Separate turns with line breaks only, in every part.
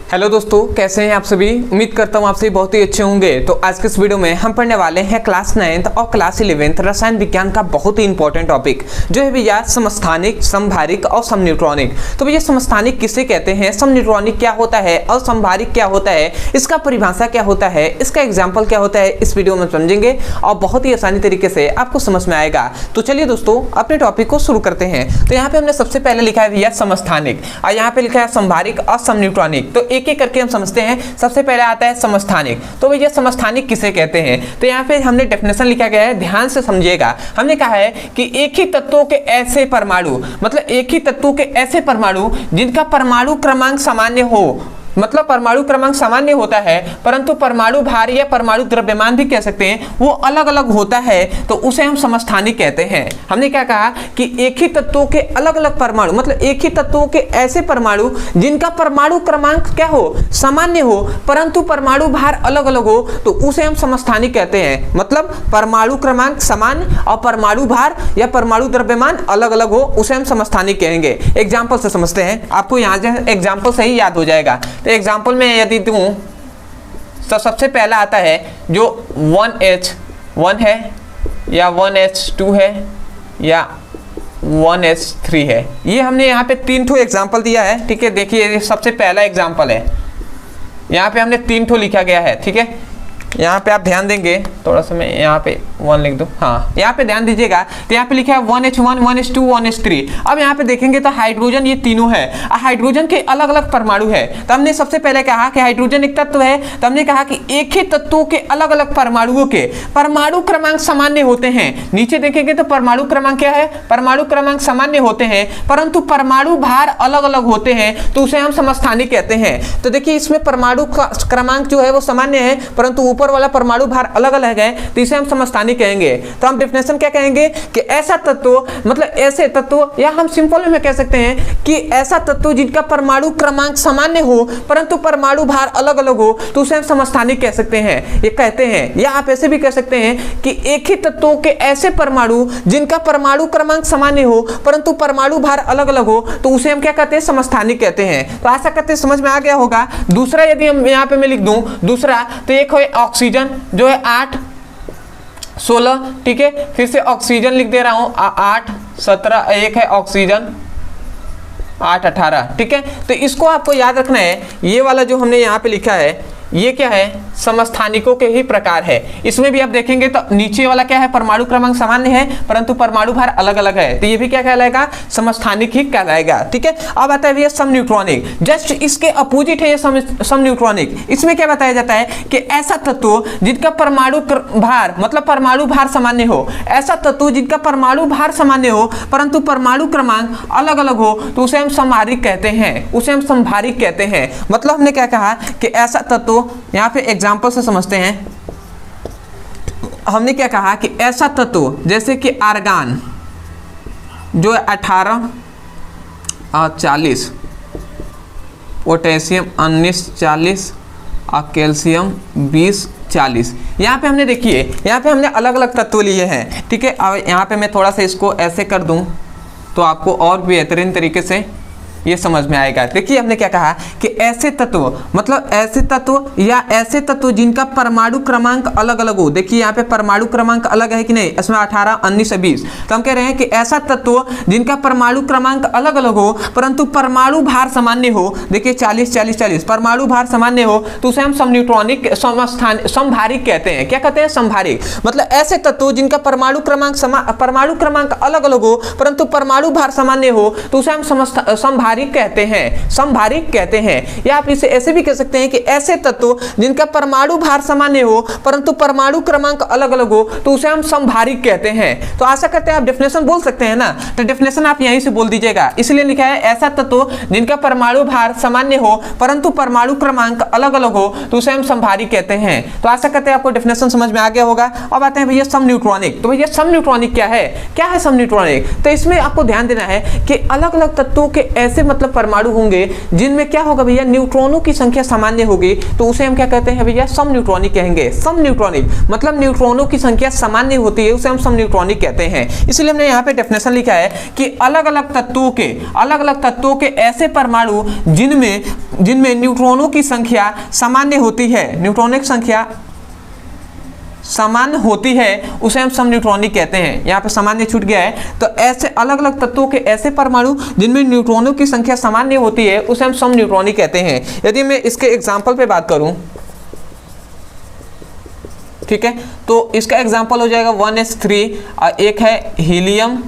Hello दोस्तों, कैसे हैं आप सभी। उम्मीद करता हूँ आप सभी बहुत ही अच्छे होंगे। तो आज के इस वीडियो में हम पढ़ने वाले हैं क्लास 9th और क्लास 11th रसायन विज्ञान का बहुत ही इंपॉर्टेंट टॉपिक जो है भैया समस्थानिक, समभारिक और समन्यूट्रॉनिक। तो भैया समस्थानिक किसे कहते हैं, समन्यूट्रॉनिक क्या होता है और समभारिक क्या होता है, इसका परिभाषा क्या होता है, इसका एग्जाम्पल क्या होता है, इस वीडियो में समझेंगे और बहुत ही आसानी तरीके से आपको समझ में आएगा। तो चलिए दोस्तों अपने टॉपिक को शुरू करते हैं। तो यहाँ पे हमने सबसे पहले लिखा है भैया समस्थानिक और यहाँ पे लिखा है समभारिक और समन्यूट्रॉनिक। तो एक एक करके हम समझते हैं। सबसे पहले आता है समस्थानिक। तो भैया समस्थानिक किसे कहते हैं, तो यहाँ पे हमने डेफिनेशन लिखा गया है, ध्यान से समझिएगा। हमने कहा है कि एक ही तत्वों के ऐसे परमाणु, मतलब एक ही तत्वों के ऐसे परमाणु जिनका परमाणु क्रमांक सामान्य हो, मतलब परमाणु क्रमांक सामान्य होता है परंतु परमाणु भार या परमाणु द्रव्यमान भी कह सकते हैं वो अलग अलग होता है, तो उसे हम समस्थानिक कहते हैं। हमने क्या कहा कि एक ही तत्वों के अलग अलग परमाणु, मतलब एक ही तत्वों के ऐसे परमाणु जिनका परमाणु क्रमांक क्या हो, सामान्य हो परंतु परमाणु भार अलग अलग हो, तो उसे हम समस्थानिक कहते हैं। मतलब परमाणु क्रमांक समान और परमाणु भार या परमाणु द्रव्यमान अलग अलग हो, उसे हम समस्थानिक कहेंगे। एग्जाम्पल से समझते हैं, आपको यहाँ जो एग्जाम्पल से ही याद हो जाएगा। तो एग्जाम्पल में यदि दूं तो सबसे पहला आता है जो 1H1 है या 1H2 है या 1H3 है। ये हमने यहाँ पे 3 ठो एग्जाम्पल दिया है, ठीक है। देखिए सबसे पहला एग्जाम्पल है, यहाँ पे हमने 3 ठो लिखा गया है, ठीक है। यहाँ पे आप ध्यान देंगे, थोड़ा सा मैं यहाँ पे 1 लिख दूँ, हाँ यहाँ पे ध्यान दीजिएगा। तो यहाँ पे लिखा है 1H1, 1H2, 1H3। अब यहाँ पे देखेंगे तो हाइड्रोजन ये तीनों है, हाइड्रोजन के अलग अलग परमाणु है। तो हमने सबसे पहले कहा कि हाइड्रोजन एक तत्व है, तो हमने कहा कि एक ही तत्वों के अलग अलग परमाणुओं के परमाणु क्रमांक सामान्य होते हैं। नीचे देखेंगे तो परमाणु क्रमांक क्या है, परमाणु क्रमांक सामान्य होते हैं परंतु परमाणु भार अलग अलग होते हैं, तो उसे हम समस्थानिक कहते हैं। तो देखिए इसमें परमाणु क्रमांक जो है वो सामान्य है परंतु ऊपर वाला परमाणु भार अलग अलग है, तो इसे हम समस्थानिक कहेंगे। तो हम डेफिनेशन क्या कहेंगे कि ऐसा तत्व, मतलब ऐसे तत्व, या हम सिंपल में कह सकते हैं कि ऐसा तत्व जिनका परमाणु क्रमांक सामान्य हो परंतु परमाणु भार अलग अलग हो, तो उसे हम समस्थानिक कह सकते हैं, ये कहते हैं। या आप ऐसे भी कह सकते हैं कि एक ही तत्वों के ऐसे परमाणु जिनका परमाणु क्रमांक सामान्य हो परंतु परमाणु भार अलग अलग हो, तो उसे हम क्या कहते हैं, समस्थानिक कहते हैं। तो आशा करते समझ में आ गया होगा। दूसरा यदि हम यहाँ पे मैं लिख दूं दूसरा, तो एक है ऑक्सीजन जो है 8, 16, ठीक है। फिर से ऑक्सीजन लिख दे रहा हूं 8, 17, एक है ऑक्सीजन 8, 18, ठीक है। तो इसको आपको याद रखना है। ये वाला जो हमने यहाँ पे लिखा है ये क्या है, समस्थानिकों के ही प्रकार है। इसमें भी आप देखेंगे तो नीचे वाला क्या है, परमाणु क्रमांक सामान्य है परंतु परमाणु भार अलग अलग है, तो ये भी क्या कहलाएगा, समस्थानिक ही कहलाएगा, ठीक है। अब आता है भैया समन्यूट्रॉनिक। जस्ट इसके अपोजिट है ये समन्यूट्रॉनिक। इसमें क्या बताया जाता है कि ऐसा तत्व जिनका परमाणु भार, मतलब परमाणु भार सामान्य हो, ऐसा तत्व जिनका परमाणु भार सामान्य हो परंतु परमाणु क्रमांक अलग अलग हो, तो उसे हम समभारिक कहते हैं, उसे हम समभारिक कहते हैं। मतलब हमने क्या कहा कि ऐसा तत्व, यहां पे एग्जांपल से समझते हैं। हमने क्या कहा कि ऐसा तत्व जैसे कि आर्गन जो 18 और 40, पोटेशियम 19, 40 और कैल्शियम 20, 40। यहाँ पे हमने देखिए, यहाँ पे हमने अलग अलग तत्व लिए हैं, ठीक है। अब यहाँ पे मैं थोड़ा सा इसको ऐसे कर दूं तो आपको और बेहतरीन तरीके से ये समझ में आएगा। देखिए हमने क्या कहा कि ऐसे तत्व, मतलब ऐसे तत्व या ऐसे तत्व जिनका परमाणु क्रमांक अलग अलग हो। देखिए यहाँ पे परमाणु क्रमांक अलग है कि नहीं, इसमें 18, 19, 20। तो हम कह रहे हैं कि ऐसा तत्व जिनका परमाणु क्रमांक अलग अलग हो परंतु परमाणु भार सामान्य हो। देखिए 40, 40, 40 परमाणु भार सामान्य हो, तो उसे हम समन्यूट्रॉनिक, समभारिक कहते हैं। क्या कहते हैं, समभारिक। मतलब ऐसे तत्व जिनका परमाणु क्रमांक अलग अलग हो परंतु परमाणु भार सामान्य हो, तो उसे हम समभारिक कहते हैं, समभारिक कहते हैं। या आप इसे ऐसे भी कह सकते हैं कि ऐसे तत्व जिनका परमाणु भार सामान्य हो परंतु परमाणु क्रमांक अलग अलग हो, तो उसे हम समभारिक कहते हैं। तो आशा करते हैं आप डेफिनेशन बोल सकते हैं ना, तो डेफिनेशन आप यहीं से बोल दीजिएगा। इसलिए लिखा है ऐसा तत्व जिनका परमाणु भार सामान्य हो परंतु परमाणु क्रमांक अलग अलग हो, तो उसे हम समभारिक कहते हैं। तो आशा करते हैं आपको डेफिनेशन समझ में आ गया होगा। अब आते हैं भैया समन्यूट्रॉनिक। तो भैया समन्यूट्रॉनिक क्या है, क्या है समन्यूट्रॉनिक। तो इसमें आपको ध्यान देना है कि अलग अलग तत्वों के ऐसे मतलब परमाणु होंगे जिनमें क्या होगा भैया, न्यूट्रॉनों की संख्या सामान्य होगी, तो उसे हम क्या कहते हैं भैया, सम न्यूट्रॉनिक कहेंगे। सम न्यूट्रॉनिक मतलब न्यूट्रॉनों की संख्या सामान्य होती है, उसे हम सम न्यूट्रॉनिक कहते हैं। इसलिए हमने यहाँ पे डेफिनेशन लिखा है कि अलग अलग तत्वों के ऐसे परमाणु जिनमें न्यूट्रॉनों की संख्या सामान्य होती है, न्यूट्रॉनिक संख्या सामान्य होती है, उसे हम सम न्यूट्रॉनिक कहते हैं। यहाँ पे सामान्य छूट गया है, तो ऐसे अलग अलग तत्वों के ऐसे परमाणु जिनमें न्यूट्रॉनों की संख्या सामान्य होती है, उसे हम सम न्यूट्रॉनिक कहते हैं। यदि मैं इसके एग्जाम्पल पे बात करूं, ठीक है, तो इसका एग्जाम्पल हो जाएगा 1s3 और एक है हीलियम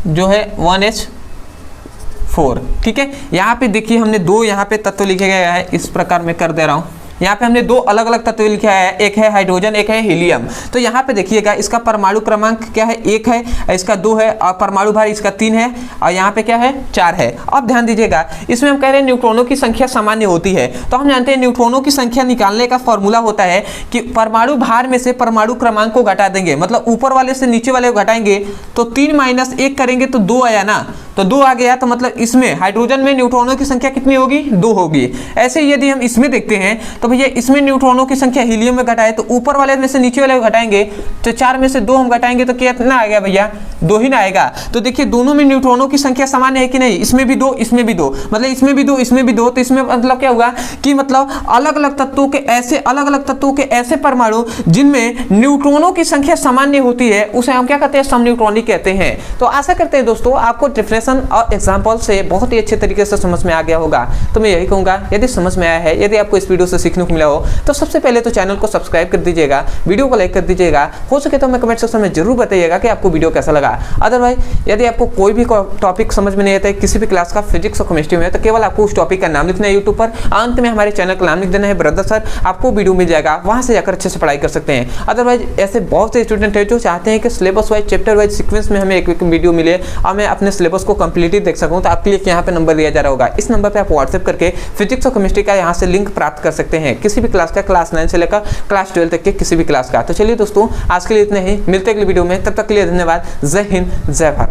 जो है 1s4, ठीक है। यहाँ पे देखिए हमने दो यहाँ पे तत्व लिखे गए हैं, इस प्रकार मैं कर दे रहा हूँ। यहाँ पे हमने दो अलग अलग तत्व लिखा है, एक है हाइड्रोजन, एक है हीलियम। तो यहाँ पे देखिएगा इसका परमाणु क्रमांक क्या है, 1 है, इसका 2 है, और परमाणु भार इसका 3 है, और यहाँ पे क्या है, 4 है। अब ध्यान दीजिएगा, इसमें हम कह रहे हैं न्यूट्रॉनों की संख्या सामान्य होती है, तो हम जानते हैं न्यूट्रॉनों की संख्या निकालने का फॉर्मूला होता है कि परमाणु भार में से परमाणु क्रमांक को घटा देंगे, मतलब ऊपर वाले से नीचे वाले को घटाएंगे, तो 3 - 1 करेंगे तो 2 आया ना, तो 2 आ गया, तो मतलब इसमें हाइड्रोजन में न्यूट्रॉनों की संख्या कितनी होगी, 2 होगी। ऐसे यदि हम इसमें देखते हैं तो भैया इसमें न्यूट्रॉनों की संख्या हीलियम में घटाए, तो ऊपर वाले में से नीचे वाले को घटाएंगे, तो 4 में से 2 हम घटाएंगे तो कितना आ गया भैया, 2 ही ना आएगा। तो देखिए दोनों में न्यूट्रॉनों की संख्या समान है कि नहीं, इसमें भी 2, इसमें भी 2, मतलब इसमें भी 2, इसमें भी 2, तो इसमें मतलब क्या हुआ कि मतलब अलग अलग तत्वों के ऐसे परमाणु जिनमें न्यूट्रॉनों की संख्या सामान्य होती है, उसे हम क्या कहते हैं, सम न्यूट्रॉनिक कहते हैं। तो आशा करते हैं दोस्तों आपको डेफिनेशन और एग्जाम्पल से बहुत ही अच्छे तरीके से समझ में आ गया होगा। तो मैं यही कहूँगा, यदि समझ में आया है, यदि आपको इस वीडियो से सीखने को मिला हो, तो सबसे पहले तो चैनल को सब्सक्राइब कर दीजिएगा, वीडियो को लाइक कर दीजिएगा, हो सके तो हमें कमेंट सेक्शन में जरूर बताइएगा कि आपको वीडियो कैसा लगा। अदरवाइज यदि आपको कोई भी टॉपिक समझ में नहीं आता है किसी भी क्लास का, फिजिक्स और केमिस्ट्री में, तो केवल आपको उस टॉपिक का नाम लिखना है यूट्यूब पर, अंत में हमारे चैनल का नाम लिख देना है ब्रदर सर, आपको वीडियो मिल जाएगा, वहां से जाकर अच्छे से पढ़ाई कर सकते हैं। अदरवाइज ऐसे बहुत से स्टूडेंट हैं जो चाहते हैं कि syllabus wise, chapter wise sequence में हमें एक वीडियो मिले और मैं अपने सिलेबस को कंप्लीटली देख सकूँ, तो आपके लिए यहाँ पे नंबर दिया जा रहा होगा, इस नंबर पे आप व्हाट्सएप करके फिजिक्स और केमिस्ट्री का यहाँ से लिंक प्राप्त कर सकते हैं, किसी भी क्लास का, क्लास 9 से लेकर क्लास 12 तक के किसी भी क्लास का। तो चलिए दोस्तों आज के लिए इतने ही, मिलते हैं अगली वीडियो में, तब तक के लिए धन्यवाद। जय हिंद, जय भारत।